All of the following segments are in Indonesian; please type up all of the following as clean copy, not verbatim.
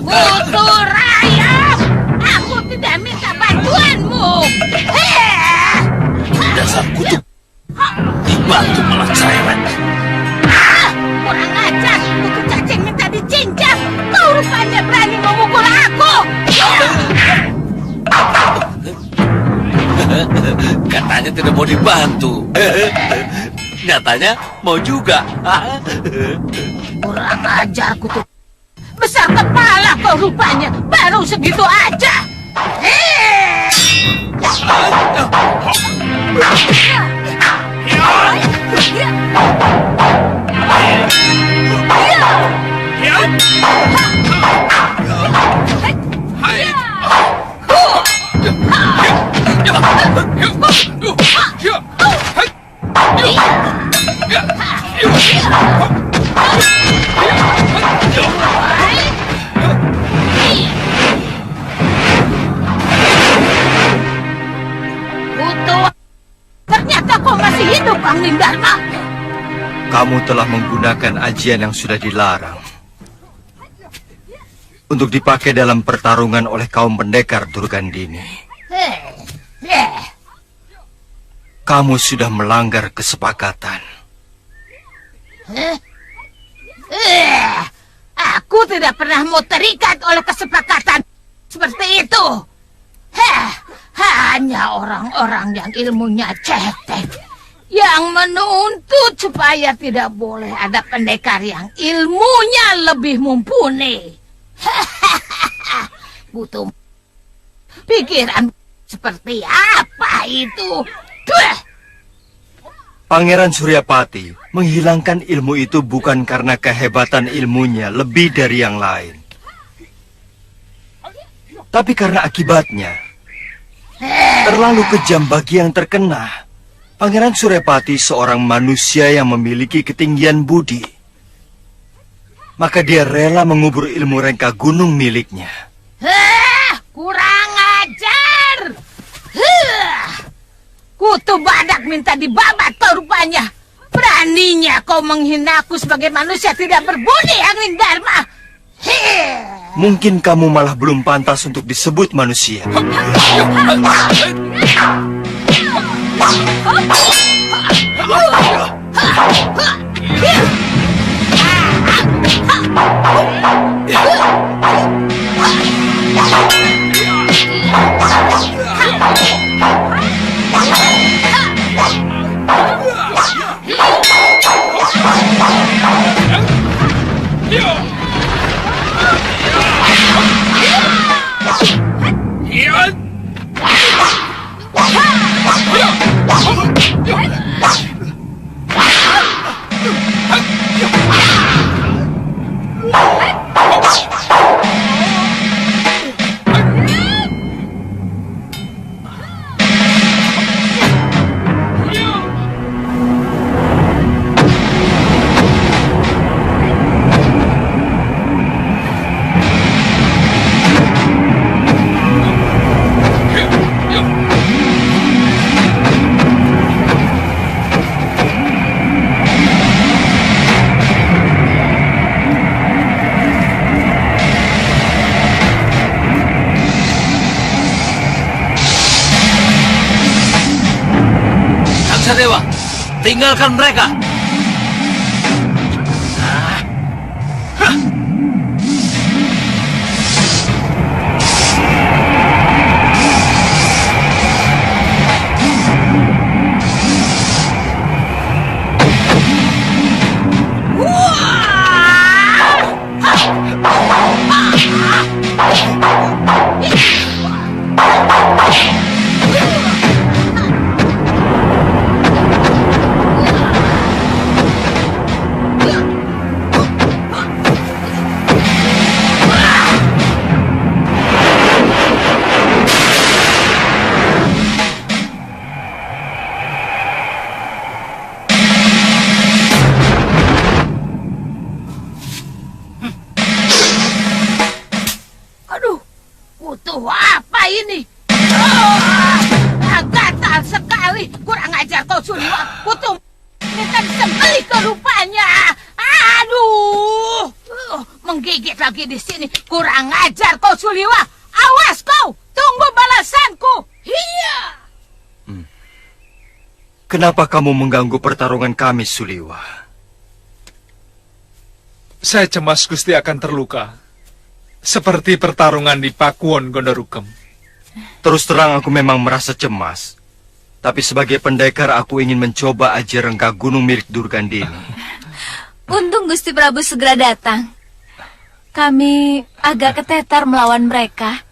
Kutu raya, aku tidak minta bantuanmu. Dasar kutu, dibantu malah cerewet. Kurang ajar, kutu cacing minta dicincang. Kau rupanya berani memukul aku. Katanya tidak mau dibantu. Nyatanya mau juga. Kurang ajar kutu. Besar kepala kau rupanya, baru segitu aja. Ternyata kau masih hidup, Kang Lindharma. Kamu telah menggunakan ajian yang sudah dilarang untuk dipakai dalam pertarungan oleh kaum pendekar Durgandini. Kamu sudah melanggar kesepakatan. Aku tidak pernah mau terikat oleh kesepakatan seperti itu. Hanya orang-orang yang ilmunya cetek yang menuntut supaya tidak boleh ada pendekar yang ilmunya lebih mumpuni. Butuh pikiran seperti apa itu? Pangeran Suryapati menghilangkan ilmu itu bukan karena kehebatan ilmunya lebih dari yang lain, tapi karena akibatnya terlalu kejam bagi yang terkena. Pangeran Suryapati seorang manusia yang memiliki ketinggian budi. Maka dia rela mengubur ilmu rengka gunung miliknya. Kurang ajar. Kutu badak minta dibabat kau rupanya. Beraninya kau menghina aku sebagai manusia tidak berbudi, Angling Dharma. Mungkin kamu malah belum pantas untuk disebut manusia. Dewa, tinggalkan mereka. Kutu apa ini? Gatal sekali. Kurang ajar kau, Suliwa. Kutu minta disembelih ke rupanya. Aduh, menggigit lagi di sini. Kurang ajar kau, Suliwa. Awas kau, tunggu balasanku. Iya. Kenapa kamu mengganggu pertarungan kami, Suliwa? Saya cemas Gusti akan terluka. Seperti pertarungan di Pakuwon Gondorukem. Terus terang aku memang merasa cemas. Tapi sebagai pendekar aku ingin mencoba aji rengka gunung milik Durgandini. Untung Gusti Prabu segera datang. Kami agak ketetar melawan mereka.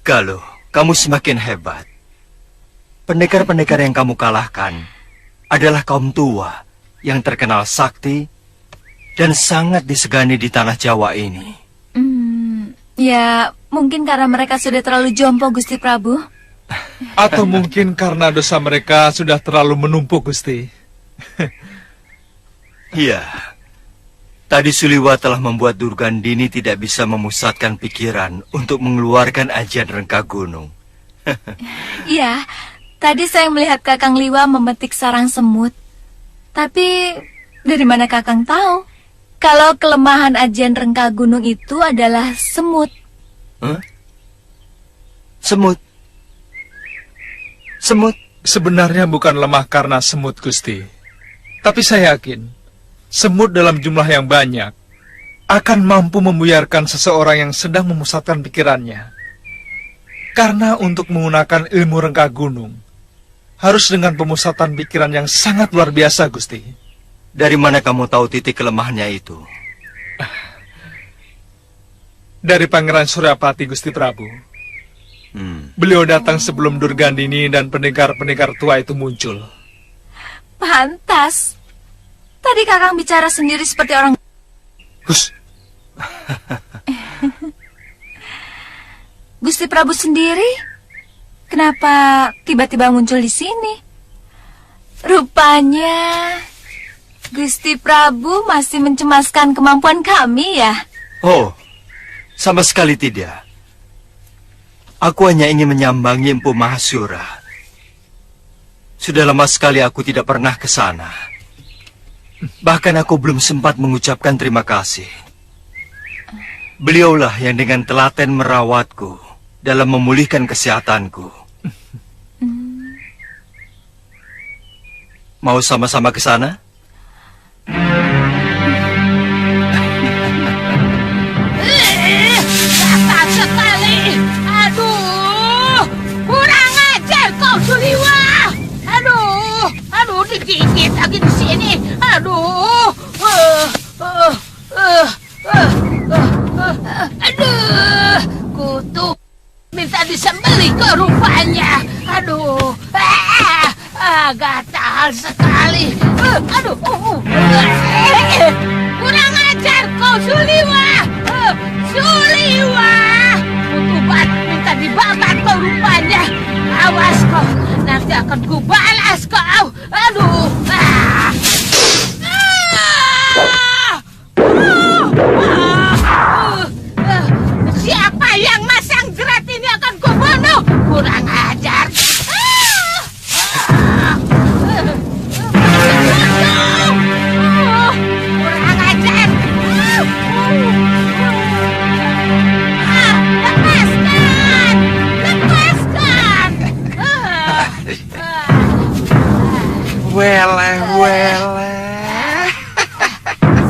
Galuh, kamu semakin hebat. Pendekar-pendekar yang kamu kalahkan adalah kaum tua yang terkenal sakti dan sangat disegani di tanah Jawa ini. Ya, mungkin karena mereka sudah terlalu jompo, Gusti Prabu. Atau mungkin karena dosa mereka sudah terlalu menumpuk, Gusti. Iya. Tadi Suliwa telah membuat Durgandini tidak bisa memusatkan pikiran untuk mengeluarkan ajian rengka gunung. Iya, tadi saya melihat Kakang Liwa memetik sarang semut. Tapi, dari mana Kakang tahu? Kalau kelemahan ajian rengka gunung itu adalah semut. Huh? Semut? Semut? Sebenarnya bukan lemah karena semut, Gusti. Tapi saya yakin, semut dalam jumlah yang banyak akan mampu membuyarkan seseorang yang sedang memusatkan pikirannya. Karena untuk menggunakan ilmu rengka gunung, harus dengan pemusatan pikiran yang sangat luar biasa, Gusti. Dari mana kamu tahu titik kelemahannya itu? Dari Pangeran Suryapati, Gusti Prabu. Beliau datang sebelum Durgandini dan pendekar-pendekar tua itu muncul. Pantas. Tadi Kakang bicara sendiri seperti orang... Hus. Gusti Prabu sendiri? Kenapa tiba-tiba muncul di sini? Rupanya Gusti Prabu masih mencemaskan kemampuan kami ya? Oh, sama sekali tidak. Aku hanya ingin menyambangi Empu Mahasura. Sudah lama sekali aku tidak pernah ke sana. Bahkan aku belum sempat mengucapkan terima kasih. Beliaulah yang dengan telaten merawatku dalam memulihkan kesehatanku. Mau sama-sama ke sana? Gatal sekali. Aduh, kurang ajar kau Suliwa. Aduh, digigit lagi di sini. Aduh, aduh, kutu minta disembelih ke rupanya. Aduh, gatal sekali. Aduh, kurang ajar kau Suliwa. Suliwa, kutu bat minta dibakar kau rupanya. Awas kau, nanti akan kubalas kau. Aduh, siapa yang masang jerat ini akan kubunuh. Kurang ajar. Kurang ajar. Lepaskan. Wele.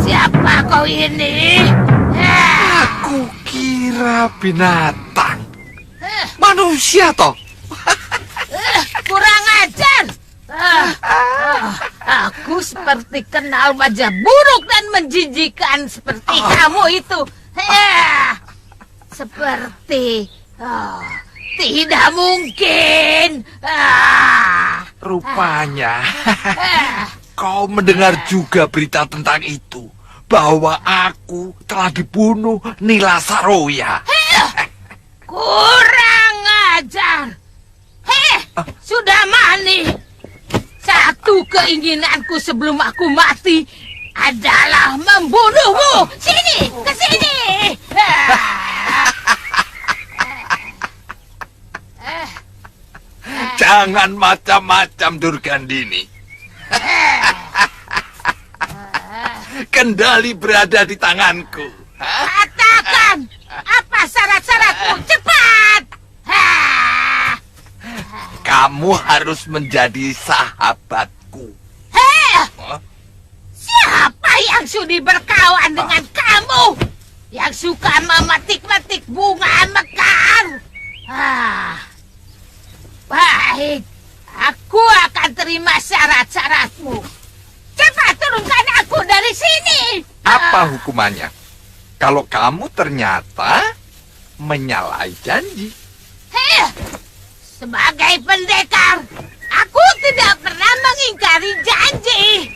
Siapa kau ini? Aku kira binatang. Manusia toh. Kurang ajar. Aku seperti kenal wajah buruk dan menjijikan seperti kamu itu. Seperti tidak mungkin. Rupanya kau mendengar juga berita tentang itu, bahwa aku telah dibunuh Nila Saroya. Kurang ajar. Sudah mani. Satu keinginanku sebelum aku mati adalah membunuhmu. Sini, ke sini. Jangan macam-macam, Durgandini. Kendali berada di tanganku. Katakan, apa syarat-syaratmu? Cepat. Kamu harus menjadi sahabatku. Siapa yang sudi berkawan dengan kamu? Yang suka memetik-metik bunga mekar? Baik, aku akan terima syarat-syaratmu. Cepat turunkan aku dari sini. Apa hukumannya? Kalau kamu ternyata menyalahi janji. Sebagai pendekar, aku tidak pernah mengingkari janji.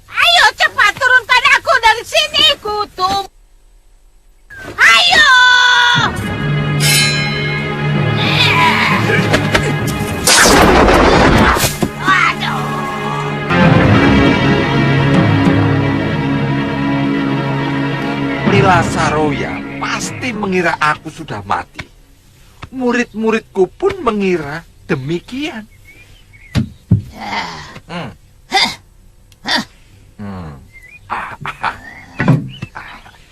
Ayo cepat turunkan aku dari sini, Kutum. Ayo! Aduh. Nila Saroya pasti mengira aku sudah mati. Murid-muridku pun mengira demikian.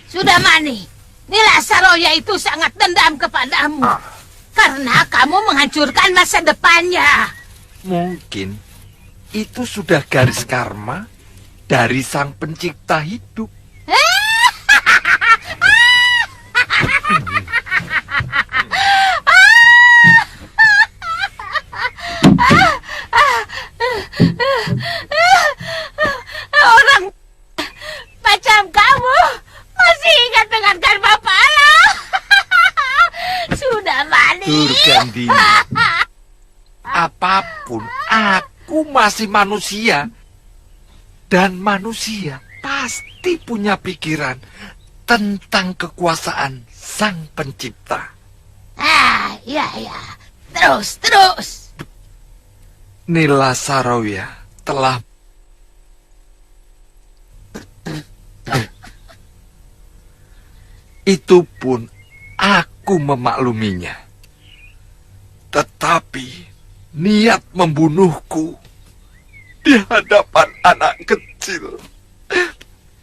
Sudah mani. Nila Saroya itu sangat dendam kepadamu. Karena kamu menghancurkan masa depannya. Mungkin itu sudah garis karma dari Sang Pencipta hidup. Orang macam kamu masih ingat dengan karma pala. Sudah mani. Durgandini, apapun, aku masih manusia. Dan manusia pasti punya pikiran tentang kekuasaan Sang Pencipta. Ya. Terus. Nila Saroya telah itu pun aku memakluminya. Tetapi niat membunuhku di hadapan anak kecil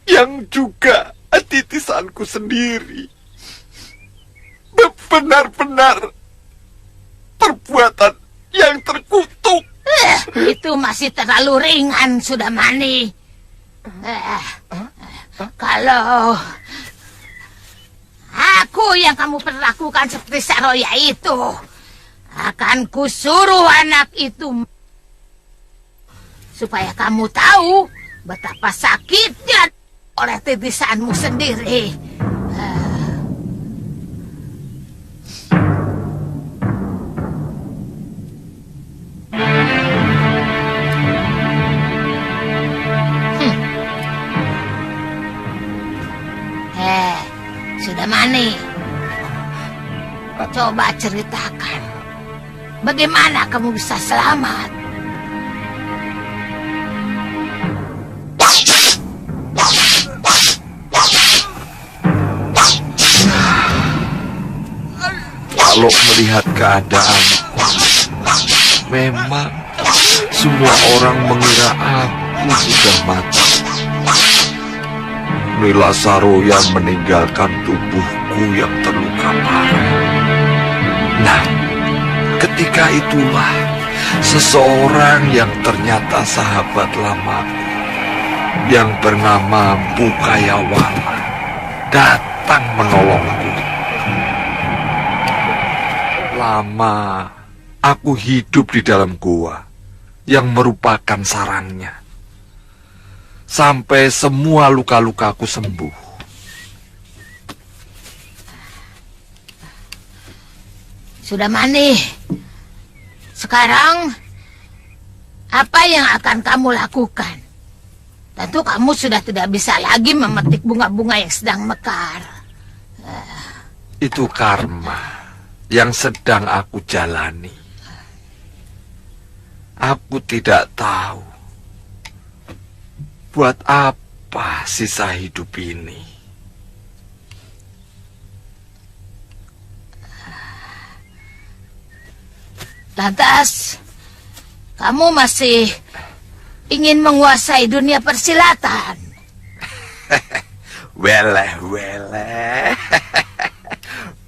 yang juga titisanku sendiri benar-benar perbuatan yang terkutuk. Itu masih terlalu ringan, Sudamani. Kalau aku yang kamu perlakukan seperti Saroya itu, akan kusuruh anak itu supaya kamu tahu betapa sakitnya oleh titisanmu sendiri. Sudamani, coba ceritakan bagaimana kamu bisa selamat. Kalau melihat keadaan, memang semua orang mengira aku sudah mati. Nila Saroya meninggalkan tubuhku yang terluka parah. Nah, ketika itulah seseorang yang ternyata sahabat lamaku yang bernama Bukayawala datang menolongku. Lama aku hidup di dalam gua yang merupakan sarangnya, sampai semua luka-lukaku sembuh. Sudamani, sekarang apa yang akan kamu lakukan? Tentu kamu sudah tidak bisa lagi memetik bunga-bunga yang sedang mekar. Itu karma yang sedang aku jalani. Aku tidak tahu buat apa sisa hidup ini. Lantas, kamu masih ingin menguasai dunia persilatan? Weleh.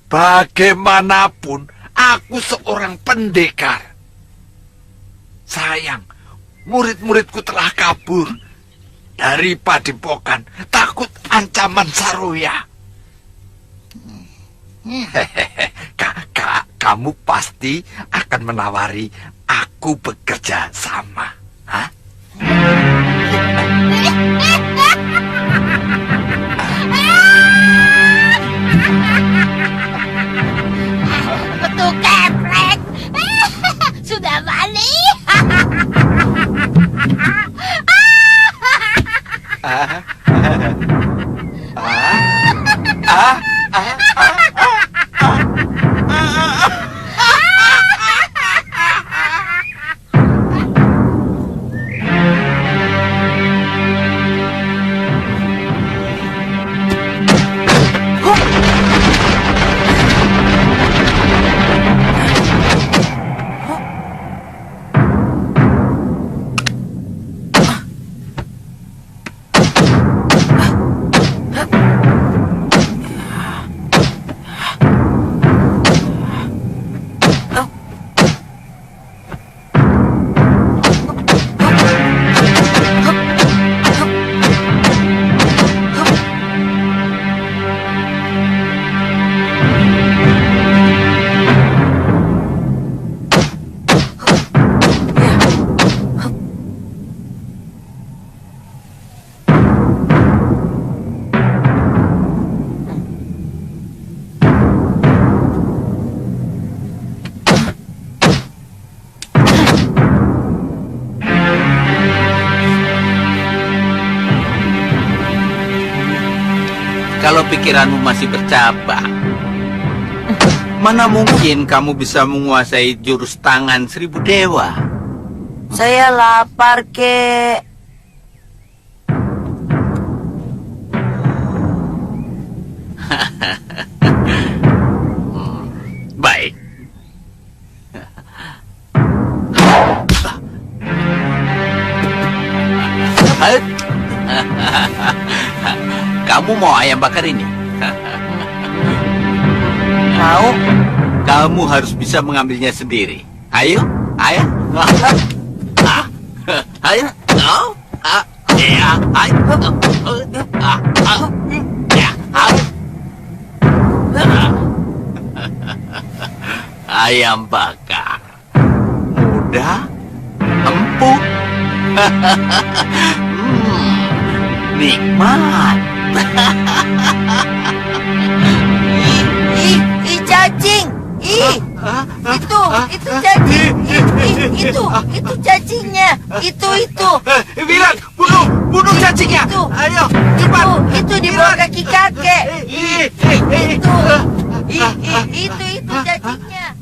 Bagaimanapun, aku seorang pendekar. Sayang, murid-muridku telah kabur dari padepokan, takut ancaman Saroya. Kamu pasti akan menawari aku bekerja sama, hah? Betul keprek. Sudah balik. Kalau pikiranmu masih bercabang, mana mungkin kamu bisa menguasai jurus tangan 1000 dewa? Saya lapar, kek. Baik. Kamu mau ayam bakar ini? Mau? Kamu harus bisa mengambilnya sendiri. Ayo, ayo. Ayo. Ya, ayo. Ayam bakar. Mudah, empuk. Nikmat. Ih, cacing. Ih, itu cacing. Itu cacingnya. Itu. Wirat, bunuh cacingnya. Itu. Ayo, cepat. Itu di bawah kaki kakek. Itu cacingnya.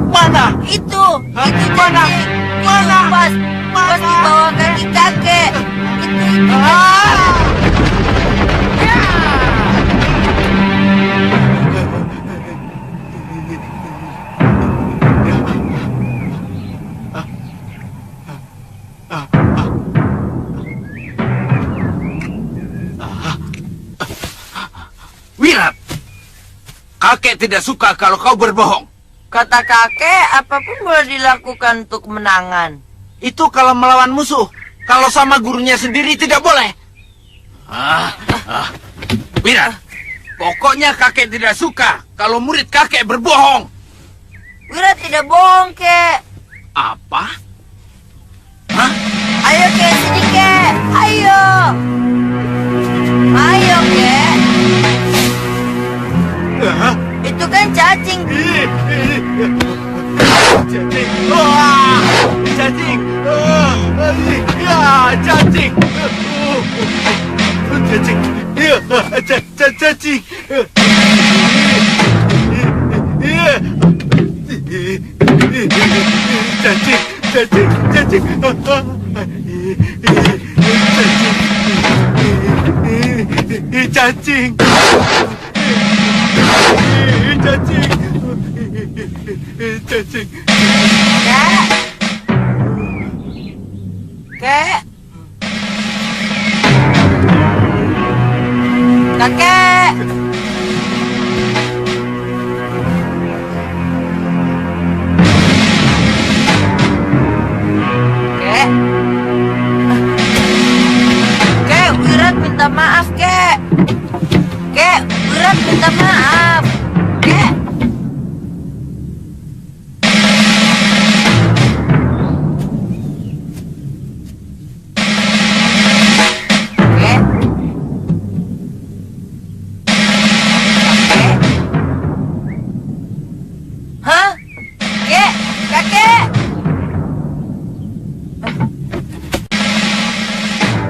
Mana? Itu cacing. Mana? Itu pas di bawah kaki kakek. Itu. Wirat, kakek tidak suka kalau kau berbohong. Kata kakek, apapun boleh dilakukan untuk kemenangan. Itu kalau melawan musuh. Kalau sama gurunya sendiri tidak boleh. Wirat, pokoknya kakek tidak suka kalau murid kakek berbohong. Wira tidak bohong, kek. Apa? Ayo, kek, sini, kek. Ayo, kek. Itu kan cacing. Cacing. Cacing. Cacing. Cacing. Cacing. Kek. Kakek. Kek, Wirat minta maaf, kek. Kek, Wirat minta maaf. Kek. Kek. Kakek. Hah? Kek, kakek.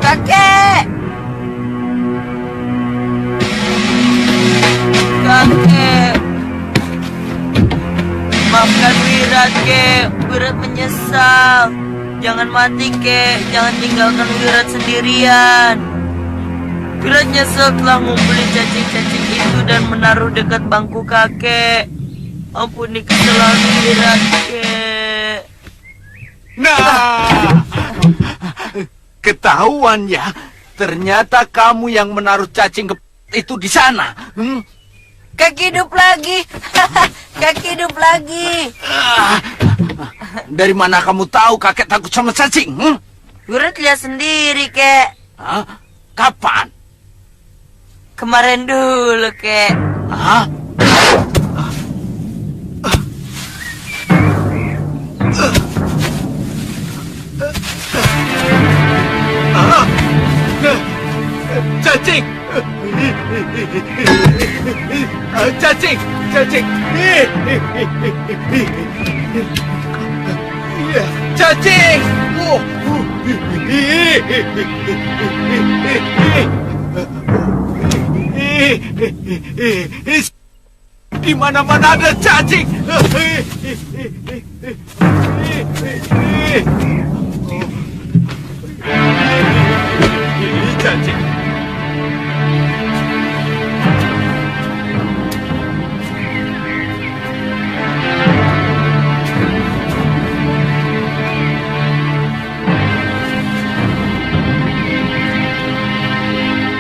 Kakek. Kakek. Maafkan Wirat, kek. Wirat menyesal. Jangan mati, kek. Jangan tinggalkan Wirat sendirian. Wirat nyesel telah ngumpulin cacing-cacing itu dan menaruh dekat bangku kakek. Ampuni kesalahan Wirat, kek. Nah, ketahuan ya. Ternyata kamu yang menaruh cacing itu di sana. Kaki hidup lagi. Kaki hidup lagi. Dari mana kamu tahu kakek takut sama cacing? Wirat lihat sendiri, kek. Kapan? Kemarin dulu, kek. Cacing! Cacing! Cacing! Cacing! Di mana-mana ada cacing. Cacing.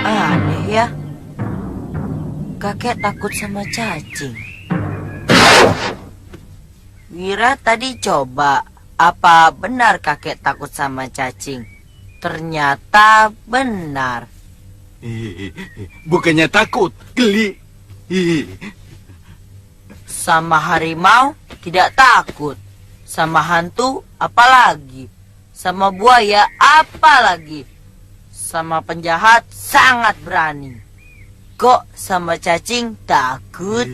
Aneh ya. Kakek takut sama cacing. Wira tadi coba. Apa benar kakek takut sama cacing? Ternyata benar. Bukannya takut, geli. Sama harimau tidak takut. Sama hantu apalagi. Sama buaya apalagi. Sama penjahat sangat berani. Kok sama cacing takut?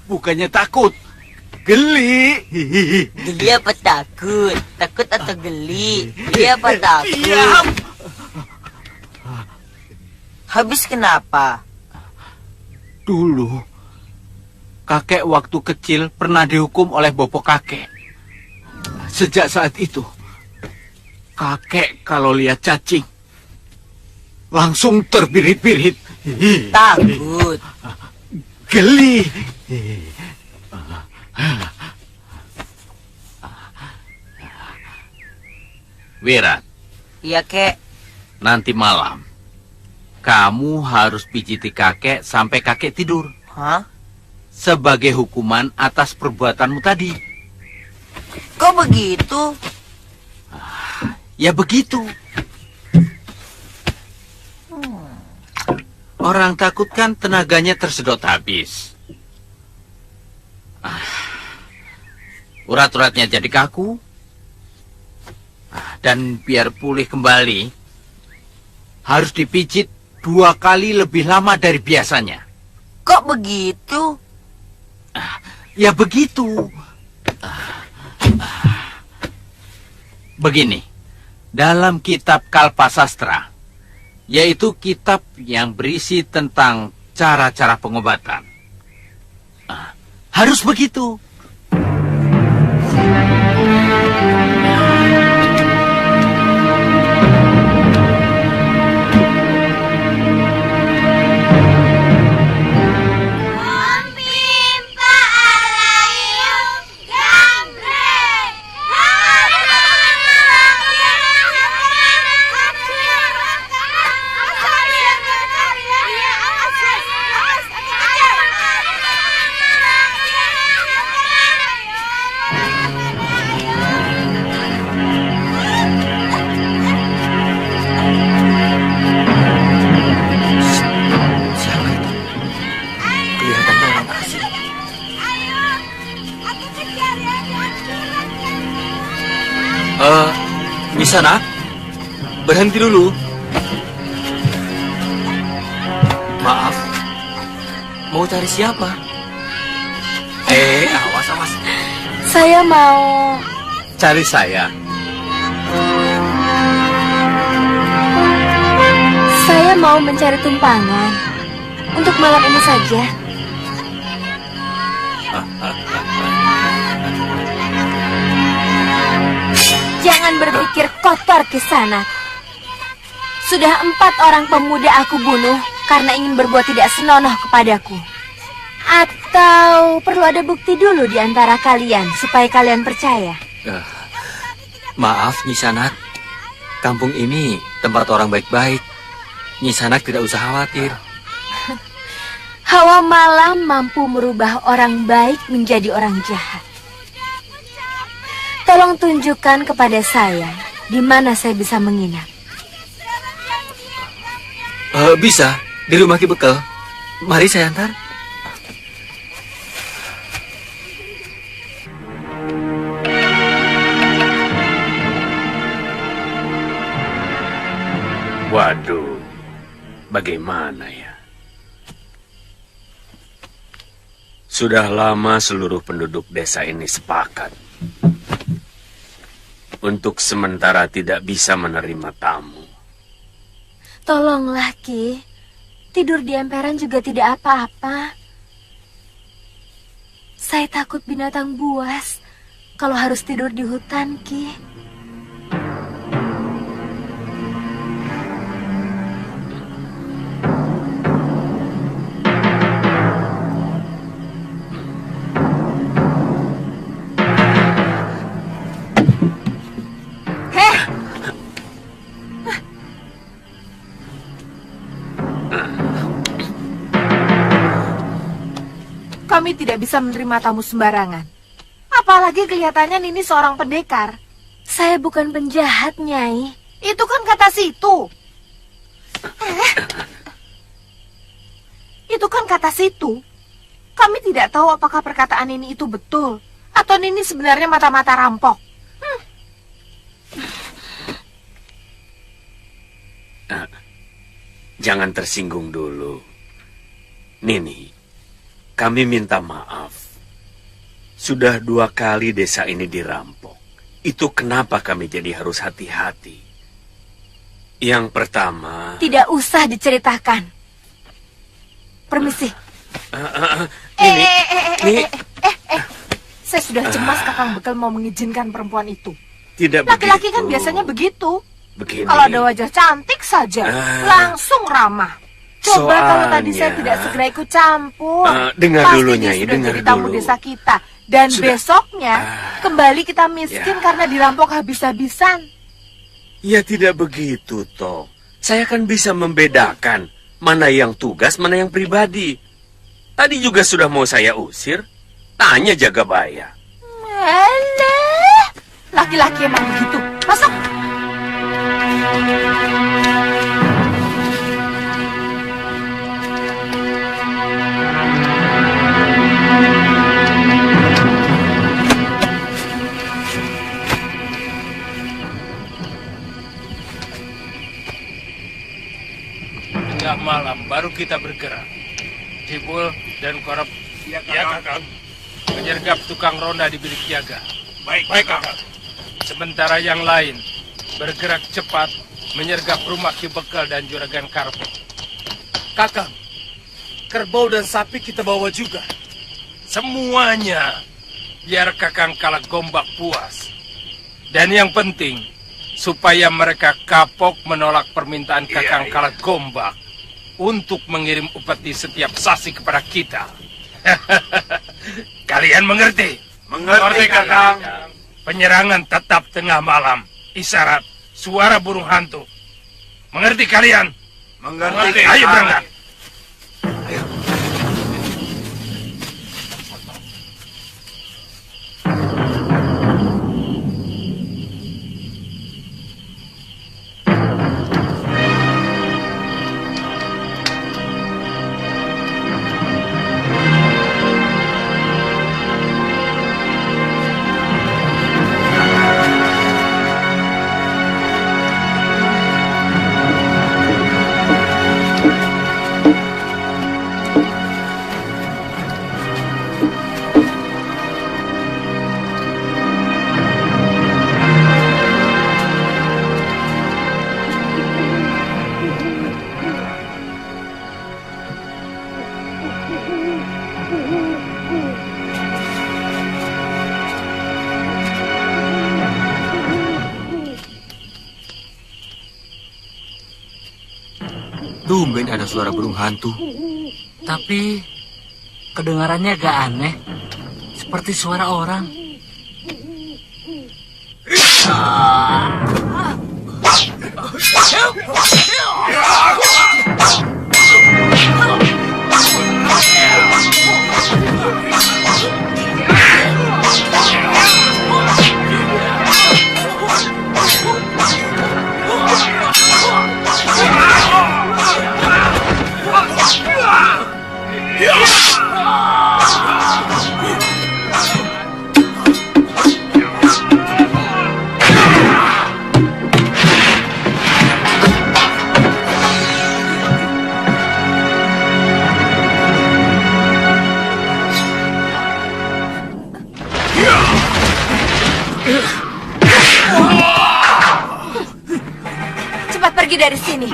Bukannya takut, geli. Geli apa takut? Takut atau geli? Geli apa takut? Diam. Habis kenapa? Dulu, kakek waktu kecil pernah dihukum oleh bopo kakek. Sejak saat itu, kakek kalau lihat cacing, langsung terbirit-birit. Takut. Geli. Wira, Iya kek. nanti malam kamu harus pijiti kakek sampai kakek tidur. Hah? Sebagai hukuman atas perbuatanmu tadi. Kok begitu? Ya begitu. Orang takut kan tenaganya tersedot habis. Urat-uratnya jadi kaku. Dan biar pulih kembali, harus dipijit 2 kali lebih lama dari biasanya. Kok begitu? Ya begitu. Begini, dalam kitab Kalpasastra, yaitu kitab yang berisi tentang cara-cara pengobatan, harus begitu. Di sana, berhenti dulu. Maaf, mau cari siapa? Awas, awas. Saya mau... Cari saya. Saya mau mencari tumpangan. Untuk malam ini saja. Jangan berpikir kotor ke sana. Sudah 4 orang pemuda aku bunuh karena ingin berbuat tidak senonoh kepadaku. Atau perlu ada bukti dulu di antara kalian supaya kalian percaya? Maaf, Nyi Sanak. Kampung ini tempat orang baik-baik. Nyi Sanak tidak usah khawatir. Hawa malam mampu merubah orang baik menjadi orang jahat. Tolong tunjukkan kepada saya di mana saya bisa menginap. Bisa, di rumah Ki Bekel. Mari saya antar. Waduh, bagaimana ya? Sudah lama seluruh penduduk desa ini sepakat untuk sementara tidak bisa menerima tamu. Tolonglah, Ki. Tidur di emperan juga tidak apa-apa. Saya takut binatang buas. kalau harus tidur di hutan, Ki. Kami tidak bisa menerima tamu sembarangan. Apalagi kelihatannya Nini seorang pendekar. Saya bukan penjahat, Nyai. Itu kan kata situ. Itu kan kata situ. Kami tidak tahu apakah perkataan Nini itu betul. Atau Nini sebenarnya mata-mata rampok. Jangan tersinggung dulu. Nini, kami minta maaf. Sudah 2 kali desa ini dirampok. Itu kenapa kami jadi harus hati-hati. Yang pertama... Tidak usah diceritakan. Permisi. Nini, Saya sudah cemas Kakang Bekel mau mengizinkan perempuan itu. tidak Laki-laki begitu. kan biasanya begitu. Begini. Kalau ada wajah cantik saja, langsung ramah. Coba kalau tadi saya Soalnya- tidak segera ikut campur, dengar pasti dulu, dia Nyai, sudah dengar jadi tamu dulu. desa kita. Dan Sudah. besoknya kembali kita miskin Ya. karena dirampok habis-habisan. Ya tidak begitu, toh. Saya kan bisa membedakan mana yang tugas, mana yang pribadi. Tadi juga sudah mau saya usir. Tanya Jagabaya. Alah, laki-laki emang begitu. Masuk. Tengah malam baru kita bergerak. Cibul dan Korab, ya kakak. Menyergap tukang ronda di bilik jaga. Baik kakak. Sementara yang lain bergerak cepat menyergap rumah Ki Bekel dan Juragan Karpo. Kakak, kerbau dan sapi kita bawa juga. Semuanya, biar Kakang Kalak Gombak puas. Dan yang penting, supaya mereka kapok menolak permintaan Kakang Kalak Gombak untuk mengirim upeti setiap sasi kepada kita. Kalian mengerti? Mengerti, Kakang. Penyerangan tetap tengah malam. Isyarat suara burung hantu. Mengerti kalian? Mengerti, Ayo Kakang. berangkat. Tumben ada suara burung hantu. Tapi kedengarannya agak aneh. Seperti suara orang. Cepat pergi dari sini.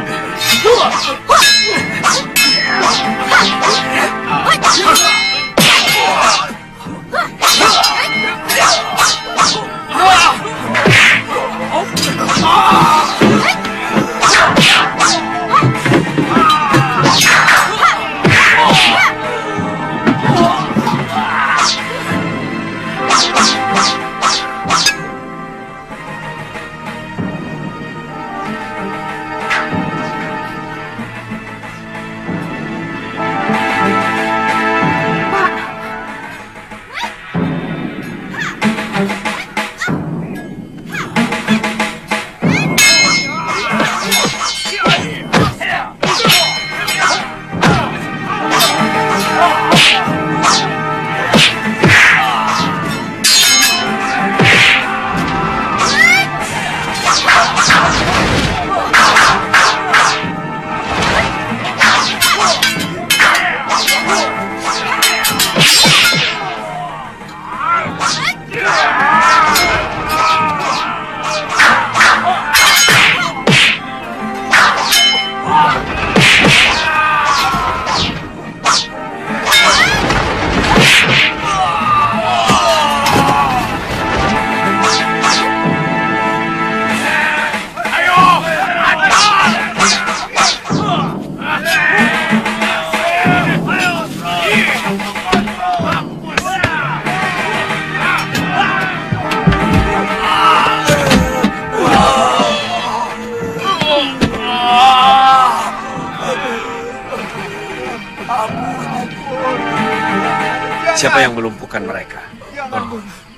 Siapa yang melumpuhkan mereka?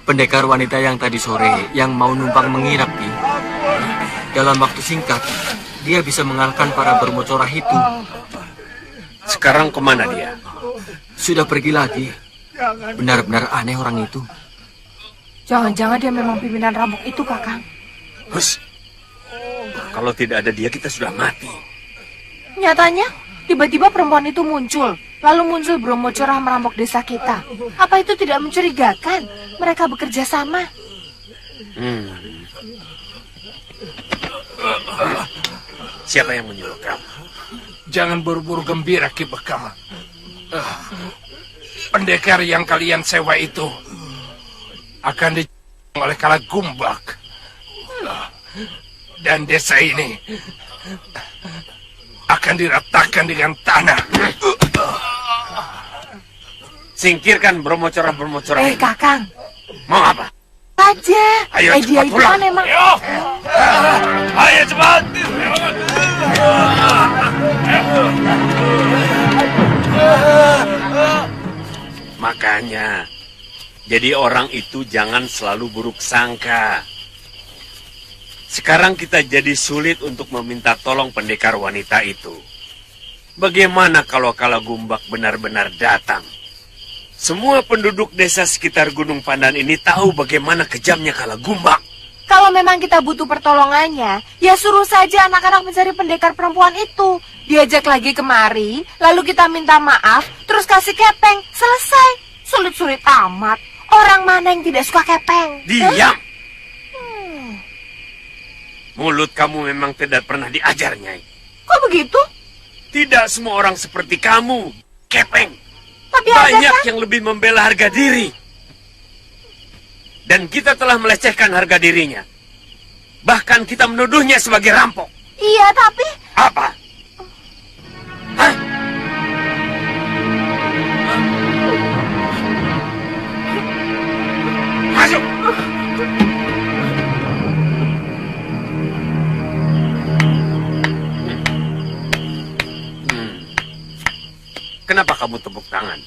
Pendekar wanita yang tadi sore yang mau numpang menginap, Ki. Dalam waktu singkat, dia bisa mengalahkan para bermocorah itu. Sekarang kemana dia? Sudah pergi lagi. Benar-benar aneh orang itu. Jangan-jangan dia memang pimpinan rampok itu, Kakang. Hus. Kalau tidak ada dia, kita sudah mati. Nyatanya, tiba-tiba perempuan itu muncul. Lalu muncul bermocorah merampok desa kita. Apa itu tidak mencurigakan? Mereka bekerja sama. Siapa yang menyuruh kamu? Jangan buru-buru gembira, Ki Bekal. Pendekar yang kalian sewa itu akan dijual oleh Kalagumbak. Dan desa ini akan diratakan dengan tanah. Singkirkan bermocorah-bermocorah ini. Kakang. Mau apa? Aja. Ayo Dia cepat itu pulang. kan emang... Ayo cepat. Makanya, jadi orang itu jangan selalu buruk sangka. Sekarang kita jadi sulit untuk meminta tolong pendekar wanita itu. Bagaimana kalau Kalagumbak benar-benar datang? Semua penduduk desa sekitar Gunung Pandan ini tahu bagaimana kejamnya Kalagumbak. Kalau memang kita butuh pertolongannya, ya suruh saja anak-anak mencari pendekar perempuan itu. Diajak lagi kemari, lalu kita minta maaf, terus kasih kepeng. Selesai. Sulit-sulit amat. Orang mana yang tidak suka kepeng? Diam! Mulut kamu memang tidak pernah diajar, Nyai. Kok begitu? Tidak semua orang seperti kamu, kepeng. Tapi banyak kan? yang lebih membela harga diri. Dan kita telah melecehkan harga dirinya. Bahkan kita menuduhnya sebagai rampok. Iya, tapi... Apa? Hah? Masuk! Kenapa kamu tepuk tangan?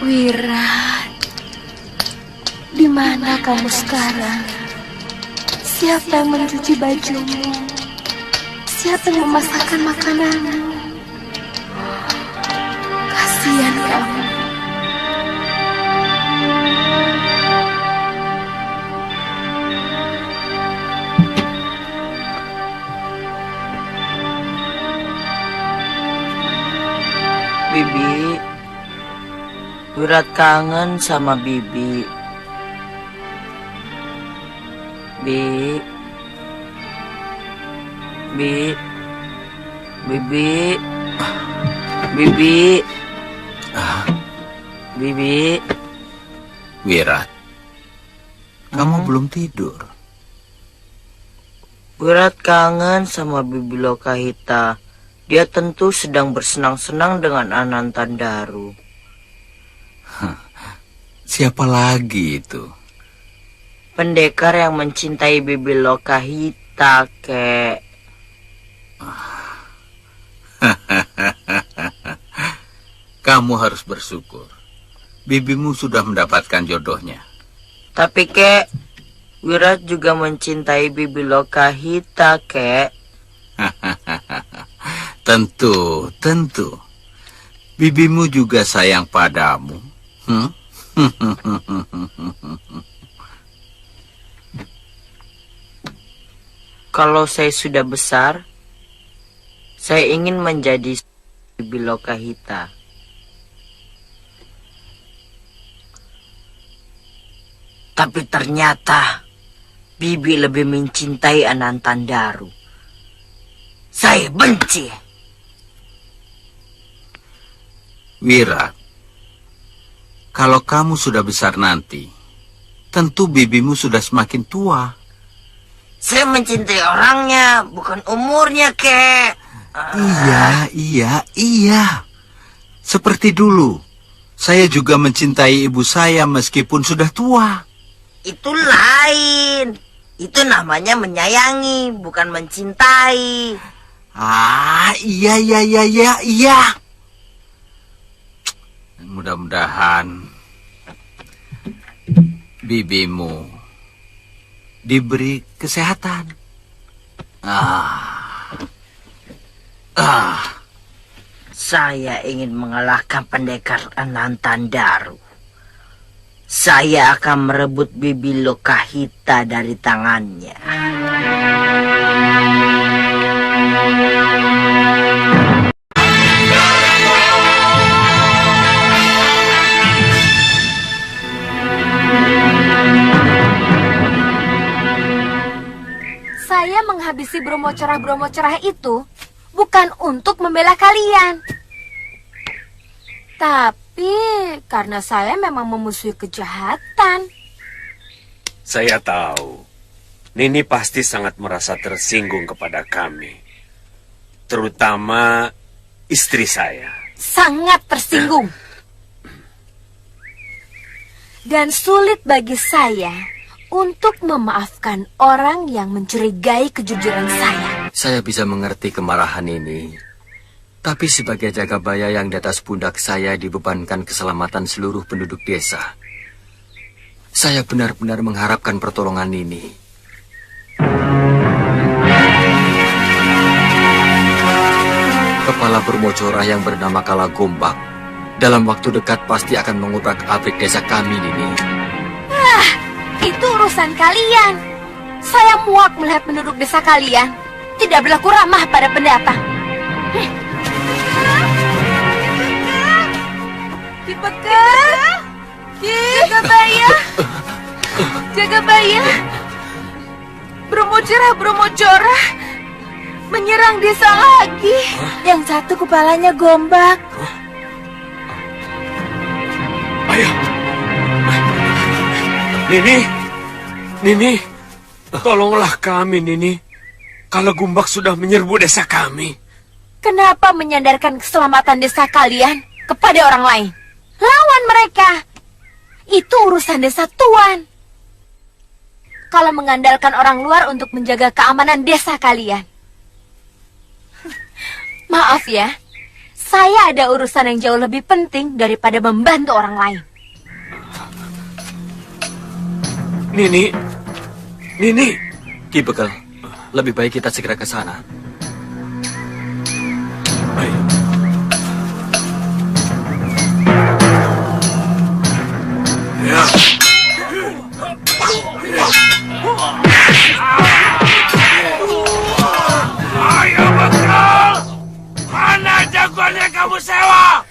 Wirat, di mana kamu sekarang? Siapa yang mencuci bajumu? Siapa yang memasakkan makananmu? Kasihan kamu. Bibi, Wirat kangen sama Bibi. Bibi, Bibi. Wirat, kamu belum tidur. Wirat kangen sama Bibi Lokahita. Dia tentu sedang bersenang-senang dengan Anantandaru. Siapa lagi itu? Pendekar yang mencintai Bibi Lokahita, kek. Kamu harus bersyukur. Bibimu sudah mendapatkan jodohnya. Tapi, kek, Wirat juga mencintai Bibi Lokahita, kek. Tentu. Bibimu juga sayang padamu. Kalau saya sudah besar, saya ingin menjadi Bibi Lokahita. Tapi ternyata Bibi lebih mencintai Anantandaru. Saya benci. Wirat, kalau kamu sudah besar nanti, tentu bibimu sudah semakin tua. Saya mencintai orangnya, bukan umurnya, kek. Iya. Seperti dulu, saya juga mencintai ibu saya meskipun sudah tua. Itu lain. Itu namanya menyayangi, bukan mencintai. Iya. Mudah-mudahan bibimu diberi kesehatan. Saya ingin mengalahkan pendekar Anantandaru. Saya akan merebut Bibi Lokahita dari tangannya. Saya menghabisi Bromo cerah itu bukan untuk membela kalian. Tapi karena saya memang memusuhi kejahatan. Saya tahu. Nini pasti sangat merasa tersinggung kepada kami. Terutama istri saya. Sangat tersinggung. Dan sulit bagi saya untuk memaafkan orang yang mencurigai kejujuran saya. Saya bisa mengerti kemarahan ini. Tapi sebagai jagabaya yang di atas pundak saya dibebankan keselamatan seluruh penduduk desa. Saya benar-benar mengharapkan pertolongan ini. Kepala Bermojorah yang bernama Kalagombak dalam waktu dekat pasti akan mengubrak-abrik desa kami, Nini. Itu urusan kalian. Saya muak melihat penduduk desa kalian tidak berlaku ramah pada pendatang. Jagabaya. Bromojorah menyerang desa lagi. Yang satu kepalanya Gombak. Ayah. Nini, tolonglah kami, Nini. Kalau Gombak sudah menyerbu desa kami. Kenapa menyandarkan keselamatan desa kalian kepada orang lain? Lawan mereka. Itu urusan desa tuan. Kalau mengandalkan orang luar untuk menjaga keamanan desa kalian. Maaf ya, saya ada urusan yang jauh lebih penting daripada membantu orang lain. Nini. Ki Bekel, lebih baik kita segera ke sana. Ayo. Ya. Ayo Bekel, mana jagoannya kamu sewa?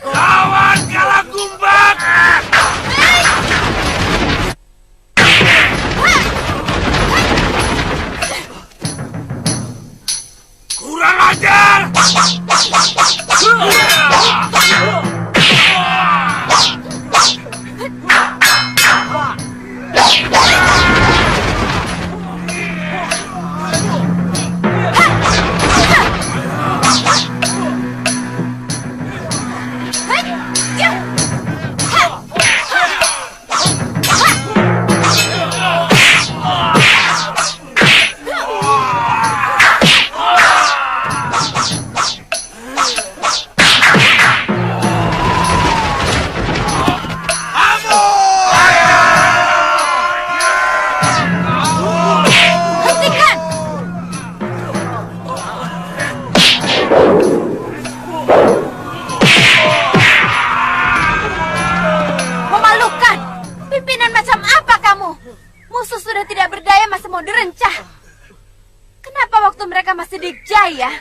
saya?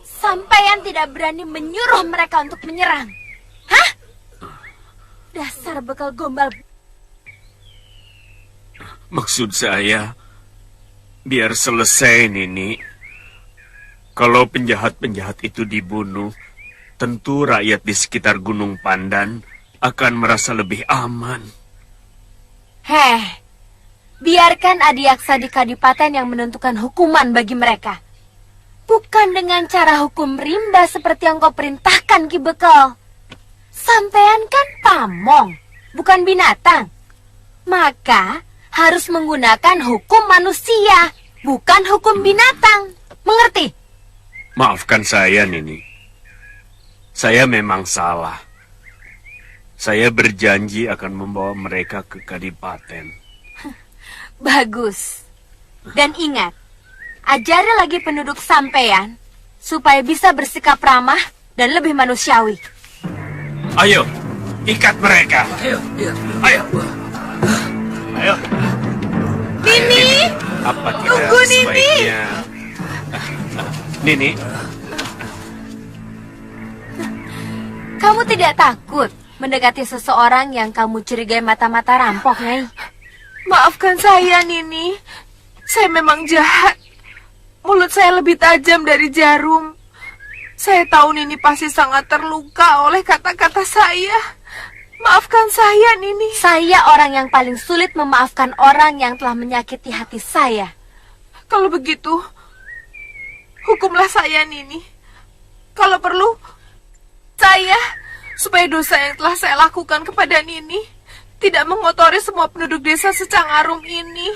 Sampeyan tidak berani menyuruh mereka untuk menyerang. Hah? Dasar bekal gombal. Maksud saya, biar selesai, Nini. Kalau penjahat-penjahat itu dibunuh, tentu rakyat di sekitar Gunung Pandan akan merasa lebih aman. Biarkan Adiaksa di Kadipaten yang menentukan hukuman bagi mereka. Bukan dengan cara hukum rimba seperti yang kau perintahkan, Ki Bekal. Sampean kan pamong, bukan binatang. Maka harus menggunakan hukum manusia, bukan hukum binatang. Mengerti? Maafkan saya, Nini. Saya memang salah. Saya berjanji akan membawa mereka ke Kadipaten. Bagus. Dan ingat, ajari lagi penduduk sampean supaya bisa bersikap ramah dan lebih manusiawi. Ayo, ikat mereka. Ayo. Nini, Apa kita tunggu, Nini. sebaiknya... Nini, kamu tidak takut mendekati seseorang yang kamu curigai mata-mata rampok, Nyai? Maafkan saya, Nini. Saya memang jahat. Mulut saya lebih tajam dari jarum. Saya tahu Nini pasti sangat terluka oleh kata-kata saya. Maafkan saya, Nini. Saya orang yang paling sulit memaafkan orang yang telah menyakiti hati saya. Kalau begitu, hukumlah saya, Nini. Kalau perlu, saya, supaya dosa yang telah saya lakukan kepada Nini tidak mengotori semua penduduk desa Secangarum ini.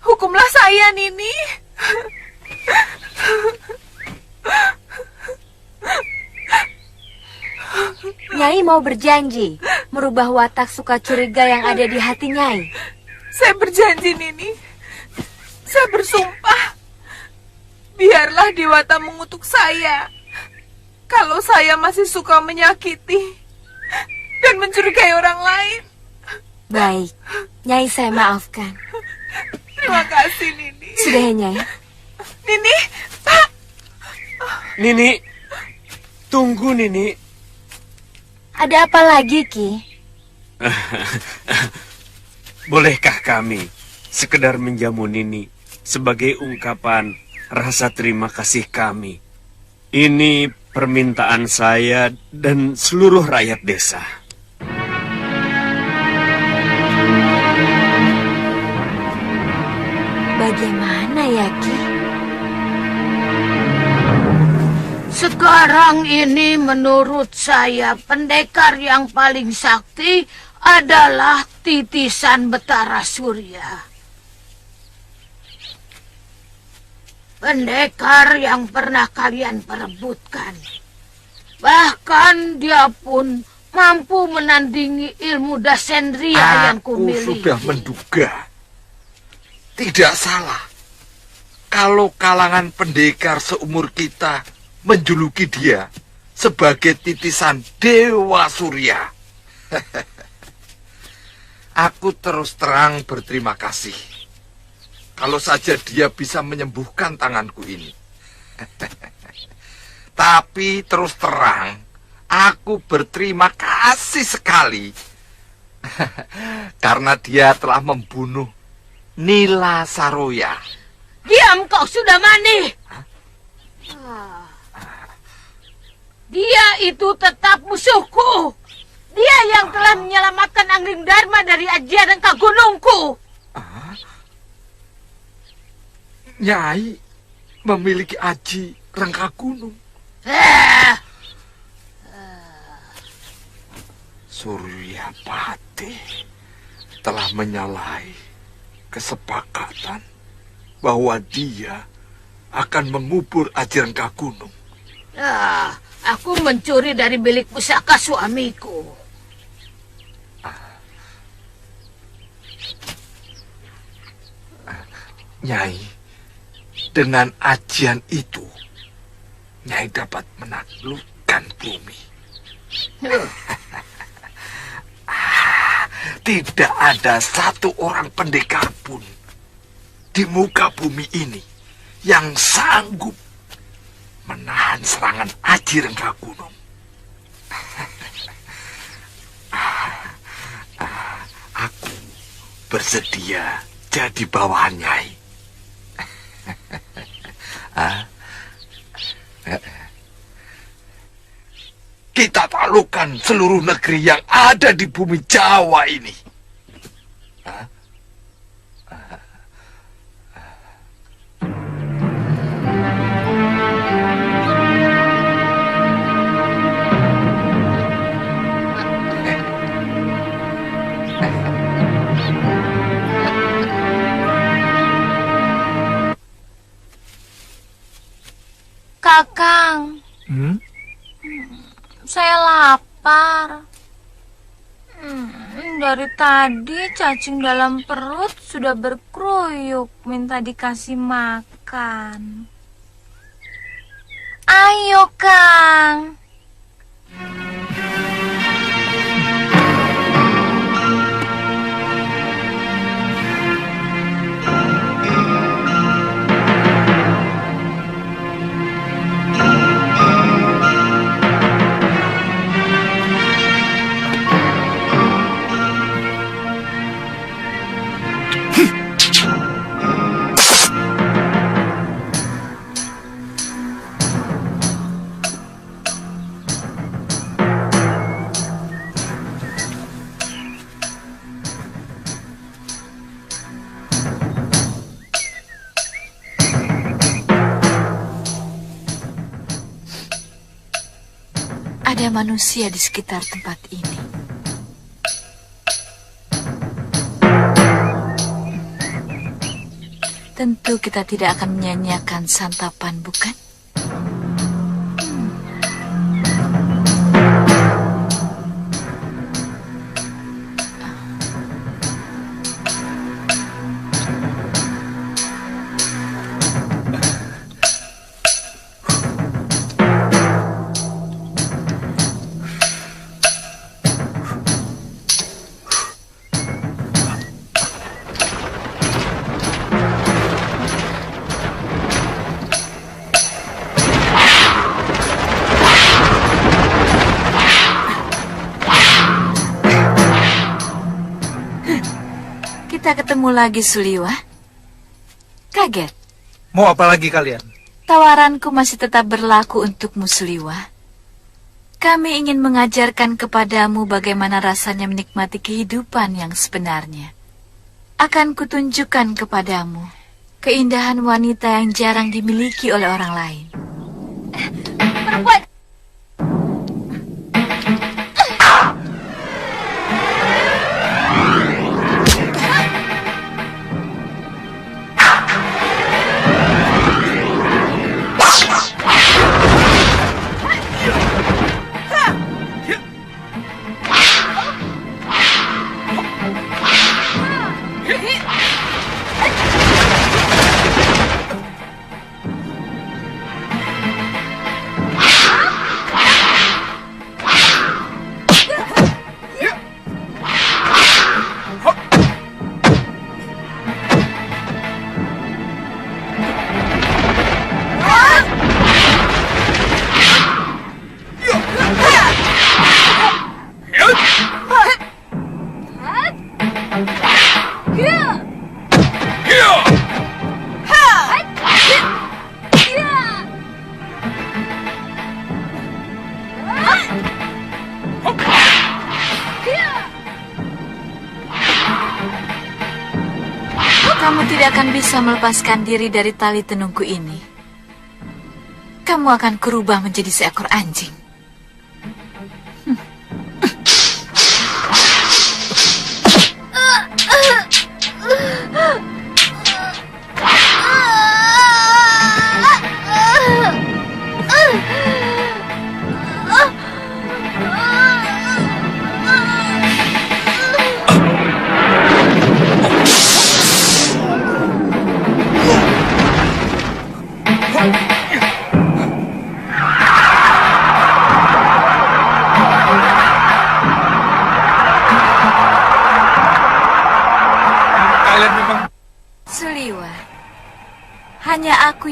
Hukumlah saya, Nini. Nyai mau berjanji merubah watak suka curiga yang ada di hati Nyai. Saya berjanji, Nini. Saya bersumpah. Biarlah Dewata mengutuk saya kalau saya masih suka menyakiti dan mencurigai orang lain. Baik, Nyai saya maafkan. Terima kasih, Nini. Sudah ya, Nyai? Nini, Pak. Nini, tunggu, Nini. Ada apa lagi, Ki? Bolehkah kami sekedar menjamu Nini sebagai ungkapan rasa terima kasih kami? Ini permintaan saya dan seluruh rakyat desa. Bagaimana ya, Ki? Sekarang ini menurut saya pendekar yang paling sakti adalah Titisan Betara Surya. Pendekar yang pernah kalian perebutkan. Bahkan dia pun mampu menandingi ilmu Dasendria yang kumiliki. Aku sudah menduga. Tidak salah. Kalau kalangan pendekar seumur kita menjuluki dia sebagai titisan Dewa Surya. Aku terus terang berterima kasih. Kalau saja dia bisa menyembuhkan tanganku ini. Tapi terus terang, aku berterima kasih sekali. Karena dia telah membunuh Nila Saroya. Diam kau sudah mani. Dia itu tetap musuhku. Dia yang telah menyelamatkan Angling Dharma dari ajian Rengka Gunungku. Nyai memiliki aji Rengka Gunung. Suryapati telah menyalahi kesepakatan bahwa dia akan mengubur aji Rengka Gunung. Aku mencuri dari bilik pusaka suamiku. Nyai, dengan ajian itu, Nyai dapat menaklukkan bumi. Tidak ada satu orang pendekar pun di muka bumi ini yang sanggup menahan serangan Aji Renggagunung. Aku bersedia jadi bawahan Nyai. Kita taklukkan seluruh negeri yang ada di bumi Jawa ini. Kakang, saya lapar. Dari tadi cacing dalam perut sudah berkeruyuk minta dikasih makan. Ayo, Kang. Ada manusia di sekitar tempat ini. Tentu kita tidak akan menyanyiakan santapan, bukan? Kita ketemu lagi, Suliwa. Kaget? Mau apa lagi kalian? Tawaranku masih tetap berlaku untukmu, Suliwa. Kami ingin mengajarkan kepadamu bagaimana rasanya menikmati kehidupan yang sebenarnya. Akan kutunjukkan kepadamu keindahan wanita yang jarang dimiliki oleh orang lain. Perempuan! Kamu tidak akan bisa melepaskan diri dari tali tenungku ini. Kamu akan kurubah menjadi seekor anjing.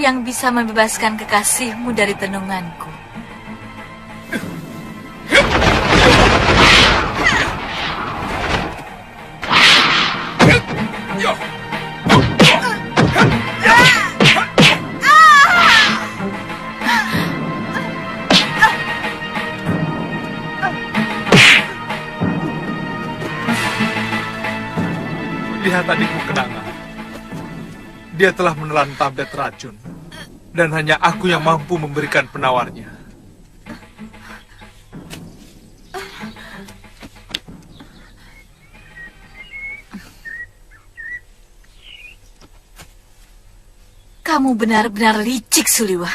yang bisa membebaskan kekasihmu dari tenunganku. Lihat adikmu Kenanga. Dia telah menelan tablet racun. Dan hanya aku yang mampu memberikan penawarnya. Kamu benar-benar licik, Suliwa.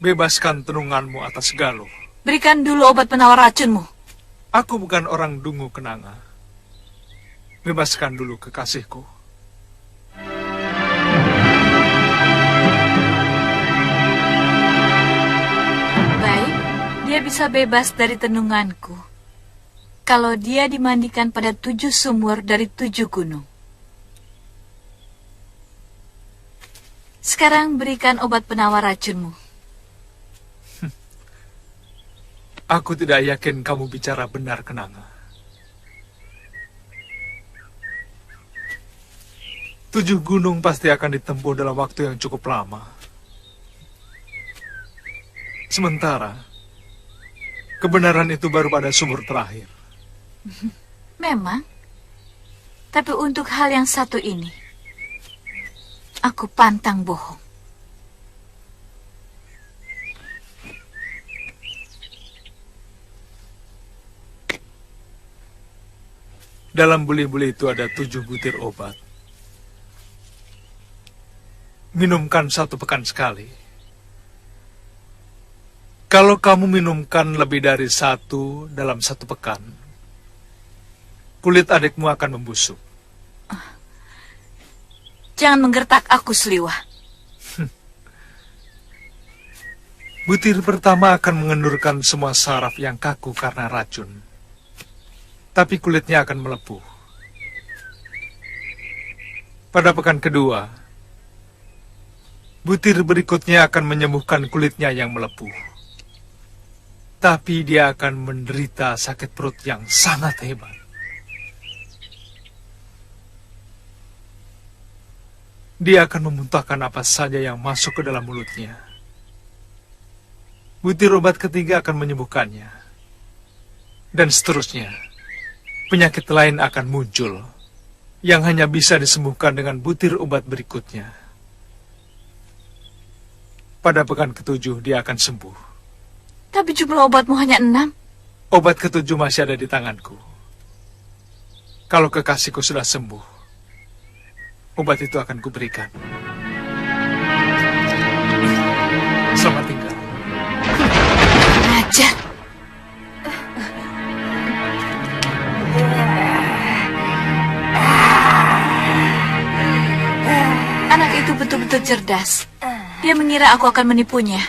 Bebaskan tenunganmu atas Galuh. Berikan dulu obat penawar racunmu. Aku bukan orang dungu Kenanga. Bebaskan dulu kekasihku. Baik, dia bisa bebas dari tenunganku. Kalau dia dimandikan pada 7 sumur dari 7 gunung. Sekarang berikan obat penawar racunmu. Aku tidak yakin kamu bicara benar, Kenanga. 7 gunung pasti akan ditempuh dalam waktu yang cukup lama. Sementara, kebenaran itu baru pada sumur terakhir. Memang. Tapi untuk hal yang satu ini, aku pantang bohong. Dalam buli-buli itu ada 7 butir obat. Minumkan 1 pekan sekali. Kalau kamu minumkan lebih dari 1 dalam 1 pekan, kulit adikmu akan membusuk. Jangan menggertak aku, Sliwa. Butir pertama akan mengendurkan semua saraf yang kaku karena racun. Tapi kulitnya akan melepuh. Pada pekan kedua, butir berikutnya akan menyembuhkan kulitnya yang melepuh. Tapi dia akan menderita sakit perut yang sangat hebat. Dia akan memuntahkan apa saja yang masuk ke dalam mulutnya. Butir obat ketiga akan menyembuhkannya. Dan seterusnya. Penyakit lain akan muncul yang hanya bisa disembuhkan dengan butir obat berikutnya. Pada pekan ke-7 dia akan sembuh. Tapi jumlah obatmu hanya 6. Obat ke-7 masih ada di tanganku. Kalau kekasihku sudah sembuh, obat itu akan kuberikan. Selamat tinggal. Ajar. Anak itu betul-betul cerdas. Dia mengira aku akan menipunya.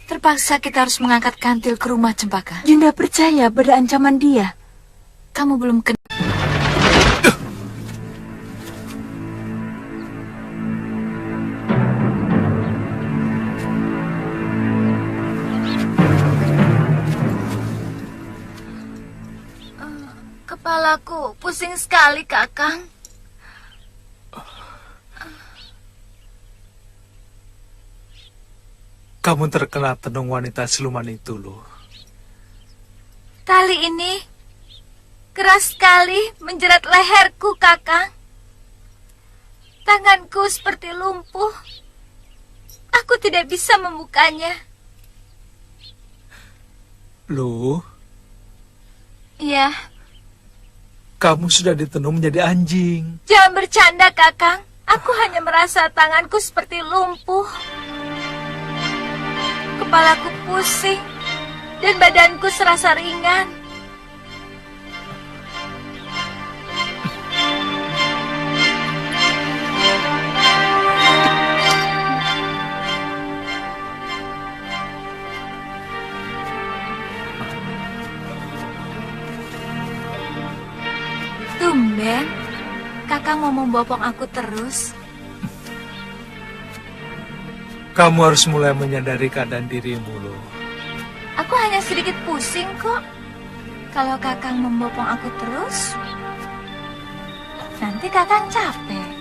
Terpaksa kita harus mengangkat kantil ke rumah Cempaka. Yunda percaya pada ancaman dia. Kamu belum kenal. Kepalaku pusing sekali, Kakang. Kamu terkena tenung wanita siluman itu, loh. Tali ini keras sekali menjerat leherku, Kakang. Tanganku seperti lumpuh. Aku tidak bisa membukanya. Loh, Iya, kamu sudah ditenung menjadi anjing. jangan bercanda, Kakang. Aku hanya merasa tanganku seperti lumpuh. Kepalaku pusing dan badanku serasa ringan. Tumben, Kakang mau membopong aku terus. Kamu harus mulai menyadari keadaan dirimu, loh. Aku hanya sedikit pusing kok. Kalau Kakang membopong aku terus, nanti Kakang capek.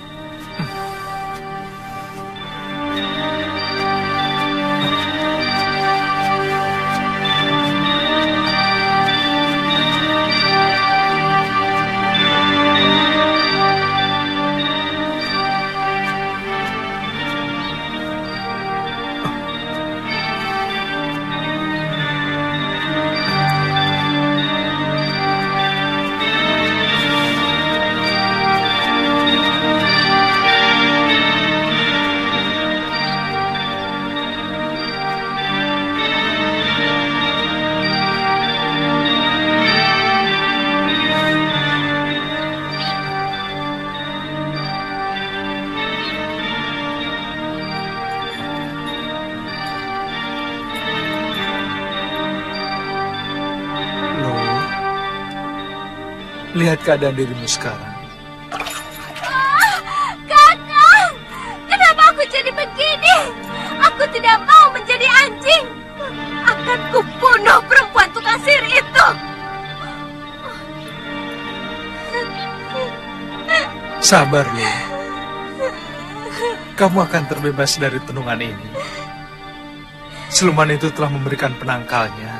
Lihat keadaan dirimu sekarang. Kakang, kenapa aku jadi begini? Aku tidak mau menjadi anjing. Akan kubunuh perempuan tukang sihir itu. Sabar, Lu. Kamu akan terbebas dari tenungan ini. Siluman itu telah memberikan penangkalnya.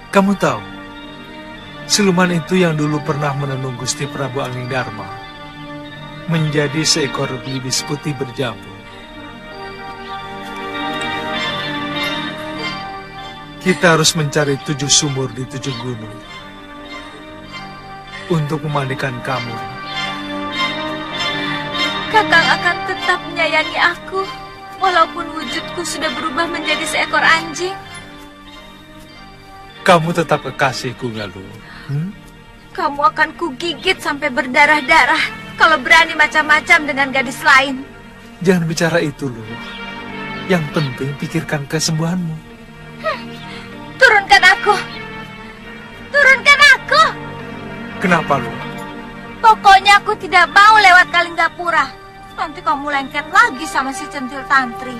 Kamu tahu, siluman itu yang dulu pernah menenung Gusti Prabu Anglingdarma menjadi seekor belibis putih berjambul. Kita harus mencari 7 sumur di 7 gunung untuk memandikan kamu. Kakang akan tetap menyayangi aku, walaupun wujudku sudah berubah menjadi seekor anjing. Kamu tetap kekasihku, Galuh. Kamu akan kugigit sampai berdarah-darah kalau berani macam-macam dengan gadis lain. Jangan bicara itu, Lu. Yang penting pikirkan kesembuhanmu. Turunkan aku. Turunkan aku. Kenapa, Lu? Pokoknya aku tidak mau lewat Kalinggapura. Nanti kamu lengket lagi sama si centil tantri.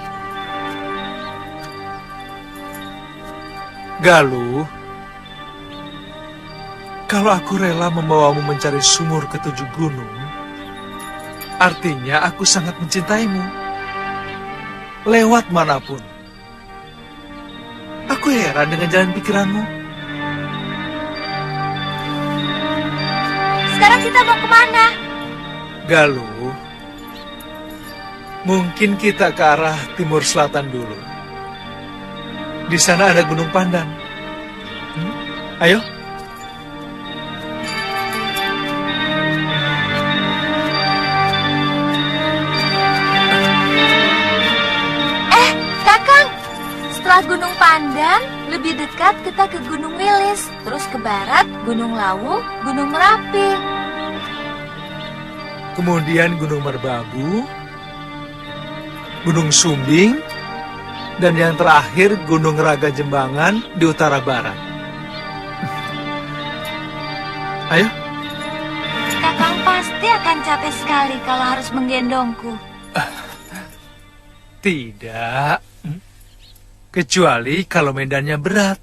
Galuh, kalau aku rela membawamu mencari sumur ke 7 gunung, artinya aku sangat mencintaimu. Lewat manapun. Aku heran dengan jalan pikiranmu. Sekarang kita mau kemana? Galuh, mungkin kita ke arah timur selatan dulu. Di sana ada Gunung Pandan. Ayo. Kakang, setelah Gunung Pandan, lebih dekat kita ke Gunung Wilis, terus ke barat Gunung Lawu, Gunung Merapi. Kemudian Gunung Merbabu, Gunung Sumbing, dan yang terakhir Gunung Raga Jembangan di utara barat. Ayo. Kakang pasti akan capek sekali kalau harus menggendongku. Tidak. Kecuali kalau medannya berat.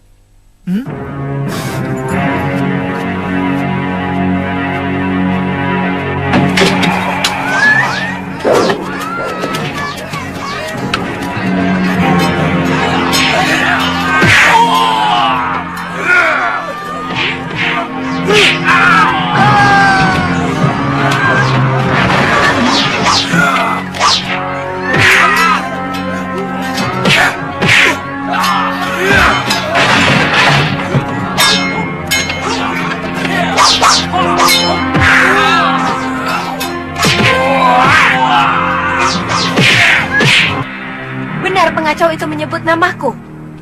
Benar pengacau itu menyebut namaku.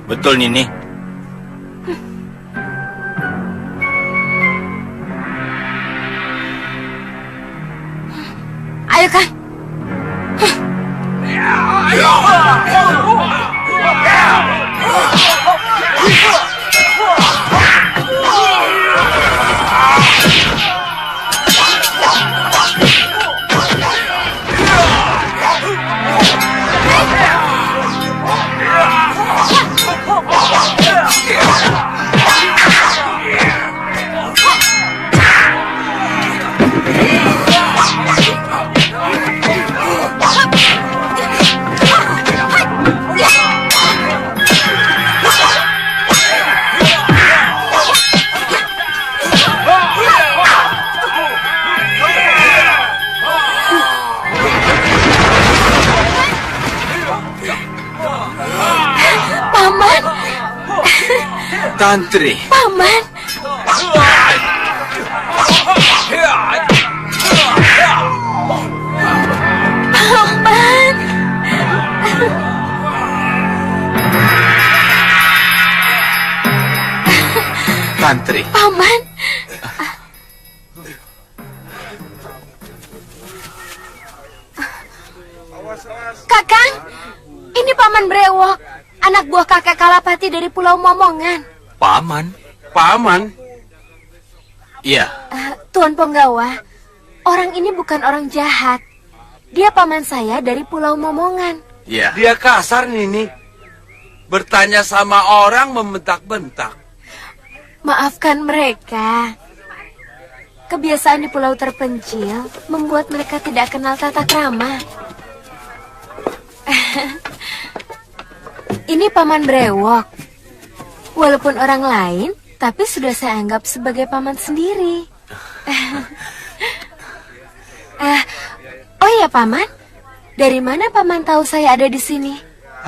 Betul, Nini. Ayo, Kang. Tantri. Paman. Paman. Tantri. Paman. Kakang, ini Paman Brewok, anak buah kakek Kalapati dari Pulau Momongan. Paman? Paman? Iya. Tuan Penggawa, orang ini bukan orang jahat. Dia paman saya dari Pulau Momongan. Iya. Dia kasar, Nini. Bertanya sama orang membentak-bentak. Maafkan mereka. Kebiasaan di pulau terpencil membuat mereka tidak kenal tata krama. Ini Paman Brewok. Walaupun orang lain, tapi sudah saya anggap sebagai paman sendiri. Oh iya, Paman. Dari mana Paman tahu saya ada di sini?